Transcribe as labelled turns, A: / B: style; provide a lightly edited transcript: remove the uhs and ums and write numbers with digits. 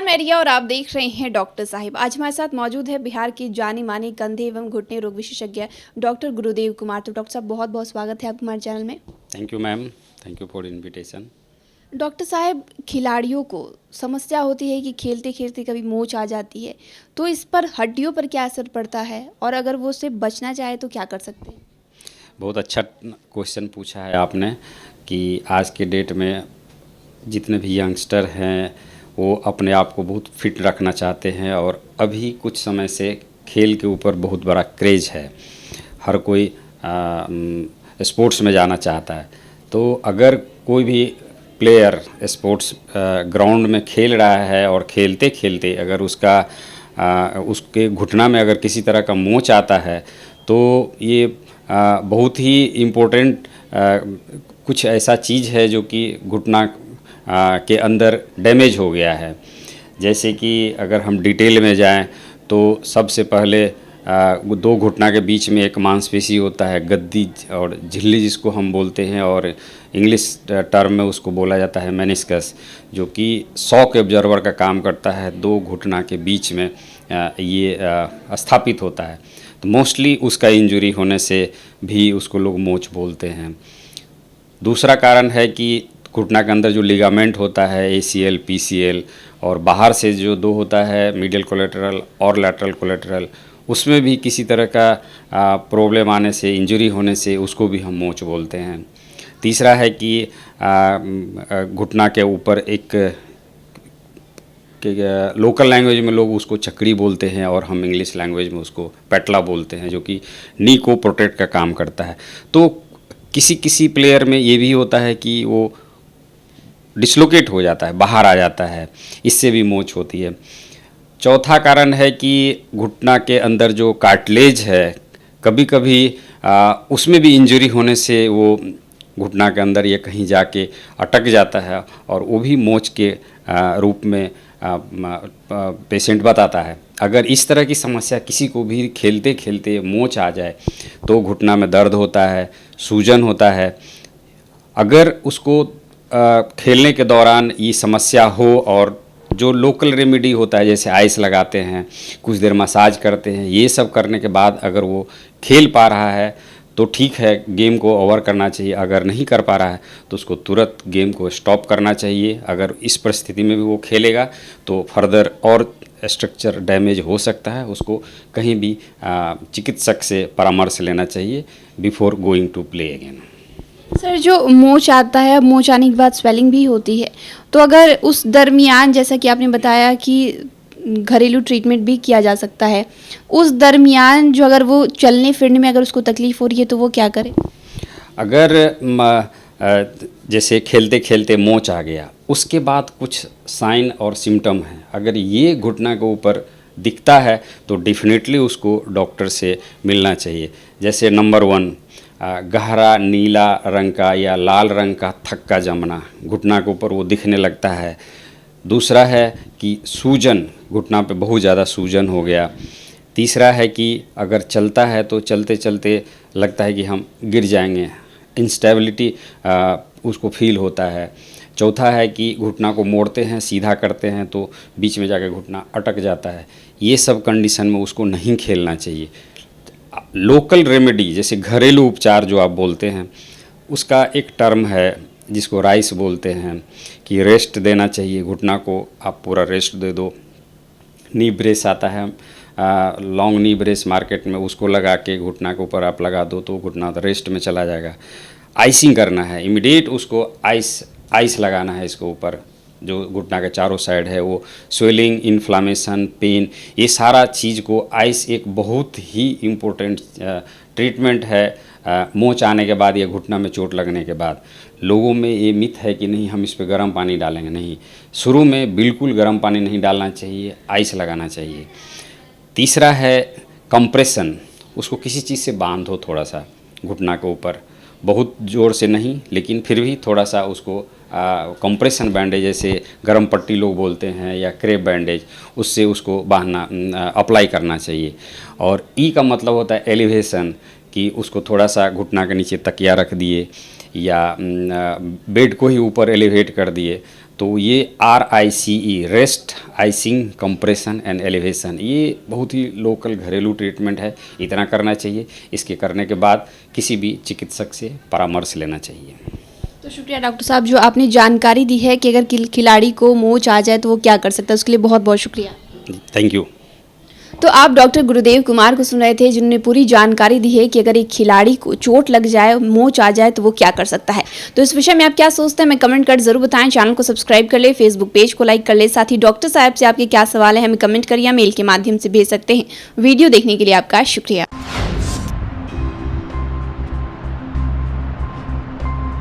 A: नमस्कार, मैं रिया और आप देख रहे हैं डॉक्टर साहिब। आज हमारे साथ मौजूद है बिहार की जानी मानी कंधे एवं घुटने रोग विशेषज्ञ डॉक्टर गुरुदेव कुमार। तो डॉक्टर साहब, बहुत बहुत स्वागत है आपका हमारे चैनल में।
B: Thank you ma'am, thank you for invitation.
A: Doctor साहब, खिलाड़ियों को समस्या होती है कि खेलते खेलते कभी मोच आ जाती है, तो इस पर हड्डियों पर क्या असर पड़ता है और अगर वो उससे बचना चाहे तो क्या कर सकते हैं?
B: बहुत अच्छा क्वेश्चन पूछा है आपने कि आज के डेट में जितने भी यंगस्टर हैं वो अपने आप को बहुत फिट रखना चाहते हैं और अभी कुछ समय से खेल के ऊपर बहुत बड़ा क्रेज है। हर कोई स्पोर्ट्स में जाना चाहता है। तो अगर कोई भी प्लेयर स्पोर्ट्स ग्राउंड में खेल रहा है और खेलते खेलते अगर उसके घुटना में अगर किसी तरह का मोच आता है तो ये बहुत ही इम्पोर्टेंट कुछ ऐसा चीज़ है जो कि घुटना के अंदर डैमेज हो गया है। जैसे कि अगर हम डिटेल में जाएं तो सबसे पहले दो घुटना के बीच में एक मांसपेशी होता है, गद्दी और झिल्ली जिसको हम बोलते हैं, और इंग्लिश टर्म में उसको बोला जाता है मेनिस्कस, जो कि शॉक एब्जॉर्बर का काम करता है। दो घुटना के बीच में ये स्थापित होता है। तो मोस्टली उसका इंजरी होने से भी उसको लोग मोच बोलते हैं। दूसरा कारण है कि घुटना के अंदर जो लिगामेंट होता है ACL, PCL, और बाहर से जो दो होता है मीडियल कोलेटरल और लैटरल कोलेटरल, उसमें भी किसी तरह का प्रॉब्लम आने से, इंजरी होने से उसको भी हम मोच बोलते हैं। तीसरा है कि घुटना के ऊपर एक लोकल लैंग्वेज में लोग उसको चक्री बोलते हैं और हम इंग्लिश लैंग्वेज में उसको पेटला बोलते हैं, जो कि नी को प्रोटेक्ट का काम करता है। तो किसी किसी प्लेयर में ये भी होता है कि वो डिसलोकेट हो जाता है, बाहर आ जाता है, इससे भी मोच होती है। चौथा कारण है कि घुटना के अंदर जो कार्टिलेज है, कभी कभी उसमें भी इंजरी होने से वो घुटना के अंदर ये कहीं जाके अटक जाता है और वो भी मोच के रूप में पेशेंट बताता है। अगर इस तरह की समस्या किसी को भी खेलते खेलते मोच आ जाए तो घुटना में दर्द होता है, सूजन होता है। अगर उसको खेलने के दौरान ये समस्या हो और जो लोकल रेमेडी होता है, जैसे आइस लगाते हैं, कुछ देर मसाज करते हैं, ये सब करने के बाद अगर वो खेल पा रहा है तो ठीक है, गेम को ओवर करना चाहिए। अगर नहीं कर पा रहा है तो उसको तुरंत गेम को स्टॉप करना चाहिए। अगर इस परिस्थिति में भी वो खेलेगा तो फर्दर और स्ट्रक्चर डैमेज हो सकता है। उसको कहीं भी चिकित्सक से परामर्श लेना चाहिए before going to play again.
A: Sir, जो मोच आता है, मोच आने के बाद स्वेलिंग भी होती है, तो अगर उस दरमियान, जैसा कि आपने बताया कि घरेलू ट्रीटमेंट भी किया जा सकता है, उस दरमियान जो अगर वो चलने फिरने में अगर उसको तकलीफ़ हो रही है तो वो क्या करे?
B: अगर जैसे खेलते खेलते मोच आ गया, उसके बाद कुछ साइन और सिम्टम हैं, अगर ये घुटना के ऊपर दिखता है तो डेफिनेटली उसको डॉक्टर से मिलना चाहिए। जैसे नंबर 1, गहरा नीला रंग का या लाल रंग का थक्का जमना, घुटना के ऊपर वो दिखने लगता है। दूसरा है कि सूजन, घुटना पे बहुत ज़्यादा सूजन हो गया। तीसरा है कि अगर चलता है तो चलते चलते लगता है कि हम गिर जाएंगे, इंस्टेबिलिटी उसको फील होता है। चौथा है कि घुटना को मोड़ते हैं, सीधा करते हैं तो बीच में जाकर घुटना अटक जाता है। ये सब कंडीशन में उसको नहीं खेलना चाहिए। लोकल रेमेडी जैसे घरेलू उपचार जो आप बोलते हैं, उसका एक टर्म है जिसको राइस बोलते हैं, कि रेस्ट देना चाहिए घुटना को। आप पूरा रेस्ट दे दो। नी ब्रेस आता है, लॉन्ग नी ब्रेस मार्केट में, उसको लगा के घुटना के ऊपर आप लगा दो तो घुटना रेस्ट में चला जाएगा। आइसिंग करना है, इमीडिएट उसको आइस लगाना है इसके ऊपर, जो घुटना के चारों साइड है। वो स्वेलिंग, इन्फ्लामेशन, पेन, ये सारा चीज़ को आइस एक बहुत ही इम्पोर्टेंट ट्रीटमेंट है मोच आने के बाद या घुटना में चोट लगने के बाद। लोगों में ये मिथ है कि नहीं हम इस पे गर्म पानी डालेंगे, नहीं, शुरू में बिल्कुल गर्म पानी नहीं डालना चाहिए, आइस लगाना चाहिए। तीसरा है कंप्रेशन, उसको किसी चीज़ से बांध दो थोड़ा सा घुटना के ऊपर, बहुत ज़ोर से नहीं लेकिन फिर भी थोड़ा सा उसको कंप्रेशन बैंडेज, जैसे गरम पट्टी लोग बोलते हैं, या क्रेप बैंडेज, उससे उसको बांधना अप्लाई करना चाहिए। और ई का मतलब होता है एलिवेशन, कि उसको थोड़ा सा घुटना के नीचे तकिया रख दिए या बेड को ही ऊपर एलिवेट कर दिए तो ये RICE, rest, icing, compression and elevation, ये बहुत ही लोकल घरेलू ट्रीटमेंट है, इतना करना चाहिए। इसके करने के बाद किसी भी चिकित्सक से परामर्श लेना चाहिए।
A: तो शुक्रिया डॉक्टर साहब, जो आपने जानकारी दी है कि अगर खिलाड़ी को मोच आ जाए तो वो क्या कर सकता है, उसके लिए बहुत बहुत शुक्रिया।
B: Thank you.
A: तो आप डॉक्टर गुरुदेव कुमार को सुन रहे थे, जिन्होंने पूरी जानकारी दी है कि अगर एक खिलाड़ी को चोट लग जाए, मोच आ जाए तो वो क्या कर सकता है। तो इस विषय में आप क्या सोचते हैं, मैं कमेंट कर जरूर बताएं। चैनल को सब्सक्राइब कर ले, फेसबुक पेज को लाइक कर ले, साथ ही डॉक्टर साहब से आपके क्या सवाल है हमें कमेंट करिए, मेल के माध्यम से भेज सकते हैं। वीडियो देखने के लिए आपका शुक्रिया।